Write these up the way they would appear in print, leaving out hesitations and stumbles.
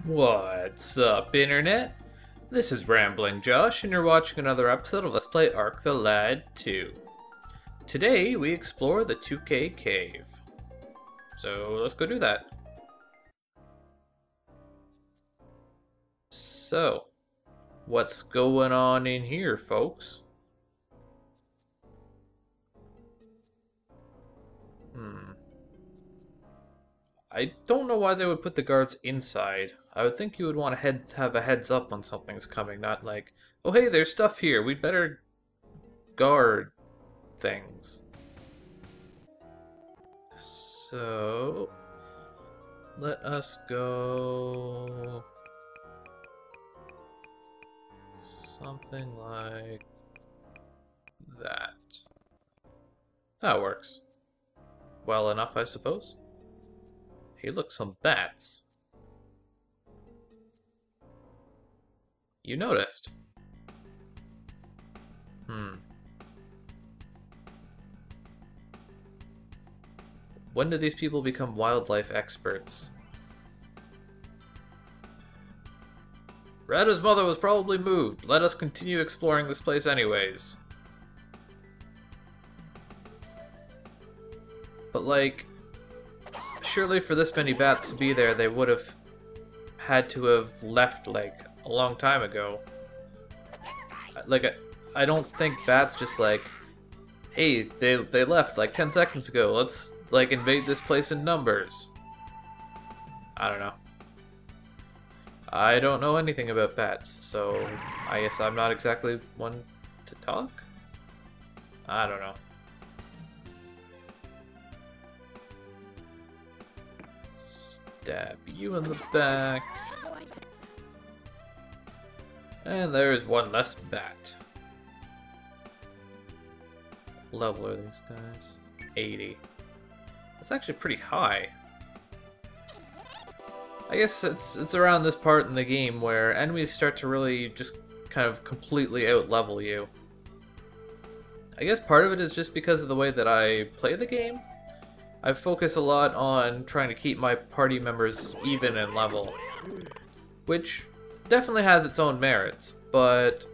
What's up, Internet? This is Rambling Josh, and you're watching another episode of Let's Play Ark the Lad 2. Today, we explore the 2K Cave. So, let's go do that. So, what's going on in here, folks? I don't know why they would put the guards inside. I would think you would want to have a heads up when something's coming, not like, oh hey, there's stuff here, we'd better guard things. So, let us go something like that. That works. Well enough, I suppose. Hey, look, some bats. You noticed. When did these people become wildlife experts? Rada's mother was probably moved. Let us continue exploring this place anyways. But like, surely for this many bats to be there, they would have had to have left like a long time ago. Like, I don't think bats just like, hey, they left like 10 seconds ago. Let's like invade this place in numbers. I don't know. I don't know anything about bats, so I guess I'm not exactly one to talk? I don't know. Stab you in the back. And there's one less bat. Level are these guys? 80. That's actually pretty high. I guess it's around this part in the game where enemies start to really just kind of completely out-level you. I guess part of it is just because of the way that I play the game. I focus a lot on trying to keep my party members even in level, which definitely has its own merits, but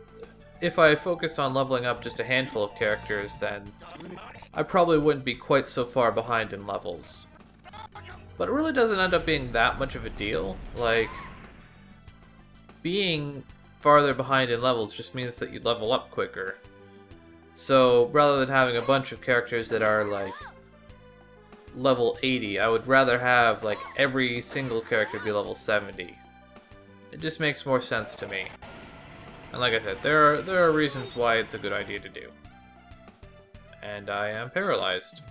if I focused on leveling up just a handful of characters, then I probably wouldn't be quite so far behind in levels. But it really doesn't end up being that much of a deal. Like, being farther behind in levels just means that you level up quicker. So rather than having a bunch of characters that are like level 80, I would rather have like every single character be level 70. It just makes more sense to me. And like I said, there are reasons why it's a good idea to do. And I am paralyzed.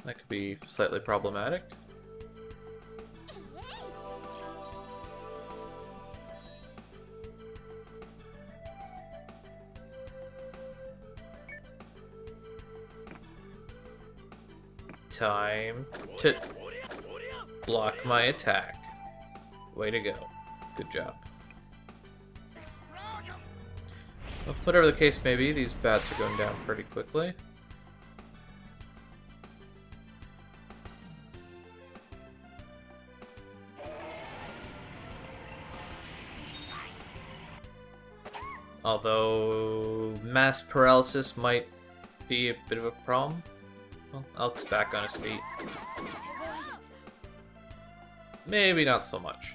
That could be slightly problematic. Time to block my attack. Way to go. Good job. Well, whatever the case may be, these bats are going down pretty quickly. Although mass paralysis might be a bit of a problem. Well, Elk's back on his feet. Maybe not so much.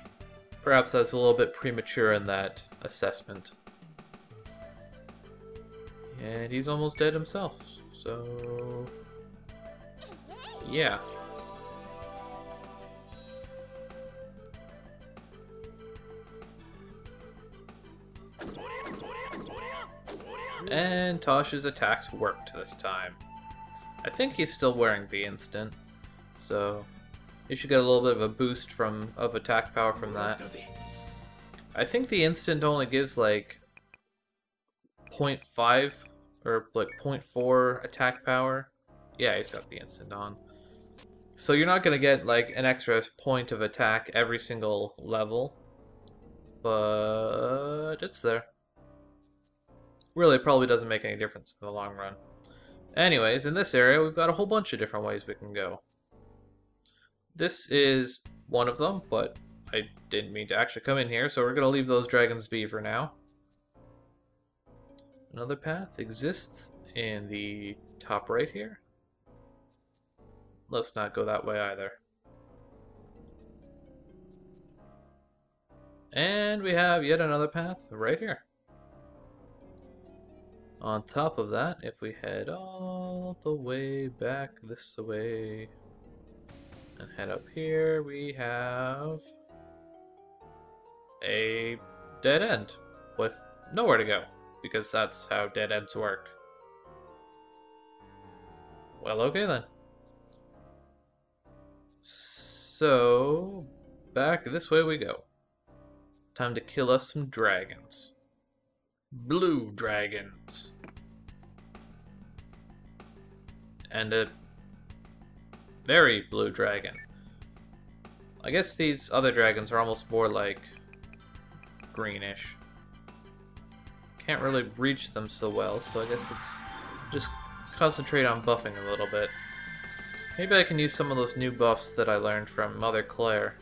Perhaps I was a little bit premature in that assessment. And he's almost dead himself, so yeah. And Tosh's attacks worked this time. I think he's still wearing the instant, so you should get a little bit of a boost of attack power from that. I think the instant only gives like 0.5 or like 0.4 attack power. Yeah, he's got the instant on. So you're not going to get like an extra point of attack every single level, but it's there. Really, it probably doesn't make any difference in the long run. Anyways, in this area, we've got a whole bunch of different ways we can go. This is one of them, but I didn't mean to actually come in here, so we're gonna leave those dragons be for now. Another path exists in the top right here. Let's not go that way either. And we have yet another path right here. On top of that, if we head all the way back this way and head up here, we have a dead end with nowhere to go, because that's how dead ends work. Well, okay then. So, back this way we go. Time to kill us some dragons. Blue dragons. And a very blue dragon. I guess these other dragons are almost more like greenish. Can't really reach them so well, so I guess it's just concentrate on buffing a little bit. Maybe I can use some of those new buffs that I learned from Mother Claire.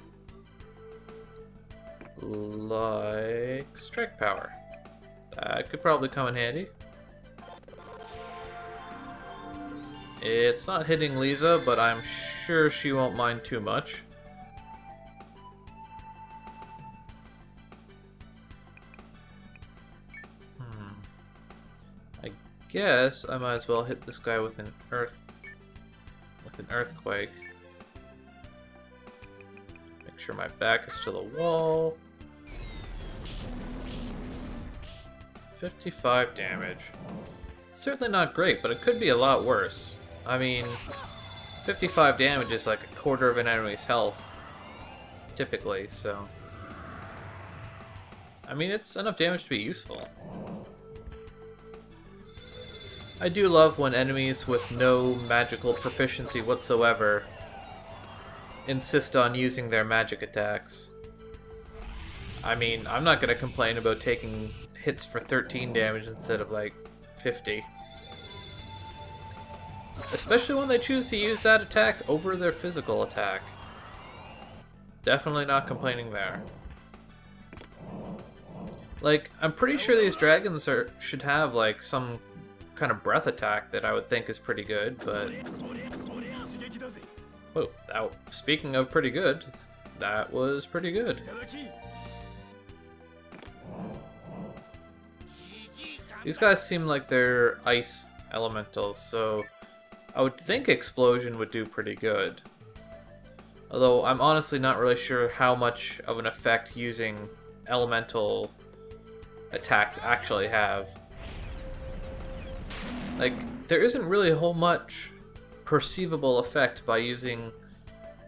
Like strike power. That could probably come in handy. It's not hitting Lisa, but I'm sure she won't mind too much. I guess I might as well hit this guy with an earthquake. Make sure my back is to the wall. 55 damage. Certainly not great, but it could be a lot worse. I mean, 55 damage is like a quarter of an enemy's health, typically, so... I mean, it's enough damage to be useful. I do love when enemies with no magical proficiency whatsoever insist on using their magic attacks. I mean, I'm not gonna complain about taking hits for 13 damage instead of like 50. Especially when they choose to use that attack over their physical attack. Definitely not complaining there. Like, I'm pretty sure these dragons should have like some kind of breath attack that I would think is pretty good, but... Whoa, now, speaking of pretty good, that was pretty good. These guys seem like they're ice elementals, so I would think explosion would do pretty good. Although I'm honestly not really sure how much of an effect using elemental attacks actually have. Like, there isn't really a whole much perceivable effect by using,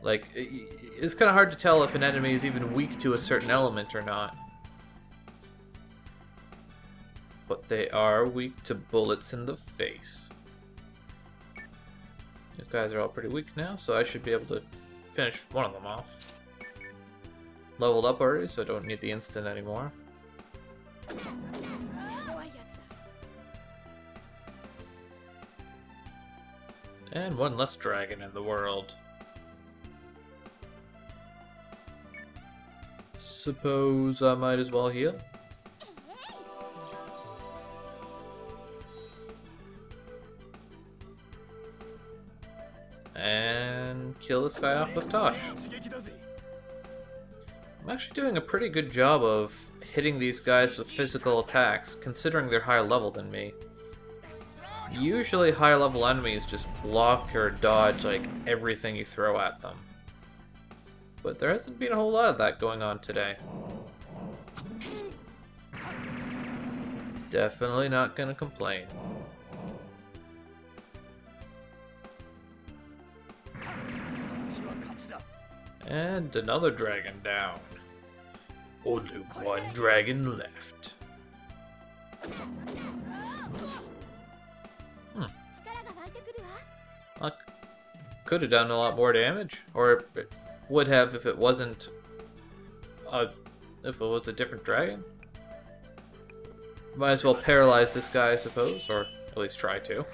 like, it's kind of hard to tell if an enemy is even weak to a certain element or not. But they are weak to bullets in the face. These guys are all pretty weak now, so I should be able to finish one of them off. Leveled up already, so I don't need the instant anymore. And one less dragon in the world. Suppose I might as well heal. And kill this guy off with Tosh. I'm actually doing a pretty good job of hitting these guys with physical attacks, considering they're higher level than me. Usually higher level enemies just block or dodge like everything you throw at them. But there hasn't been a whole lot of that going on today. Definitely not gonna complain. And another dragon down. Only one dragon left. I could have done a lot more damage, or it would have if it wasn't if it was a different dragon. Might as well paralyze this guy, I suppose, or at least try to.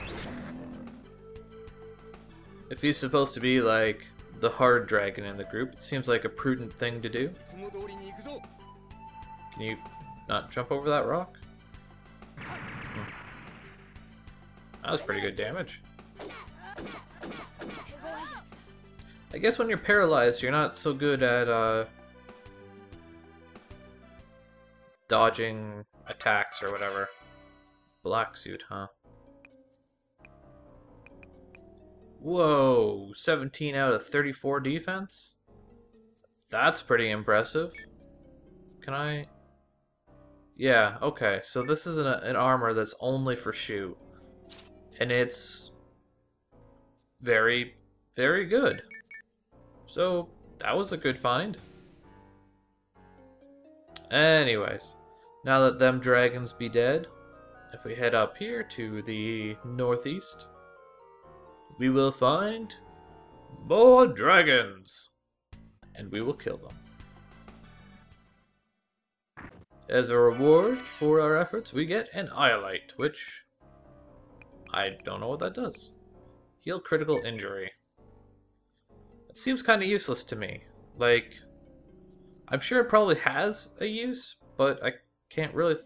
If he's supposed to be like the hard dragon in the group. It seems like a prudent thing to do. Can you not jump over that rock? That was pretty good damage. I guess when you're paralyzed, you're not so good at dodging attacks or whatever. Black suit, huh? Whoa, 17 out of 34 defense? That's pretty impressive. Can I... Yeah, okay, so this is an armor that's only for shoot. And it's very, very good. So, that was a good find. Anyways, now that them dragons be dead, if we head up here to the northeast, we will find more dragons, and we will kill them. As a reward for our efforts, we get an Iolite, which I don't know what that does. Heal critical injury. It seems kind of useless to me. Like, I'm sure it probably has a use, but I can't really...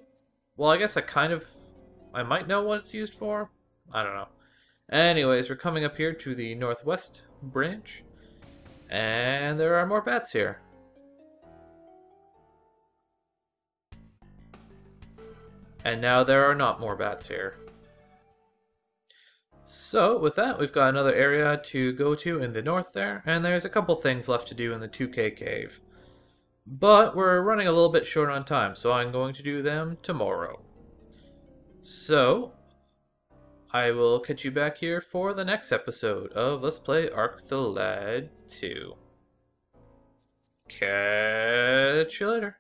Well, I guess I might know what it's used for. I don't know. Anyways, we're coming up here to the northwest branch, and there are more bats here. And now there are not more bats here. So, with that, we've got another area to go to in the north there, and there's a couple things left to do in the 2K cave. But we're running a little bit short on time, so I'm going to do them tomorrow. So, I will catch you back here for the next episode of Let's Play Arc the Lad 2. Catch you later.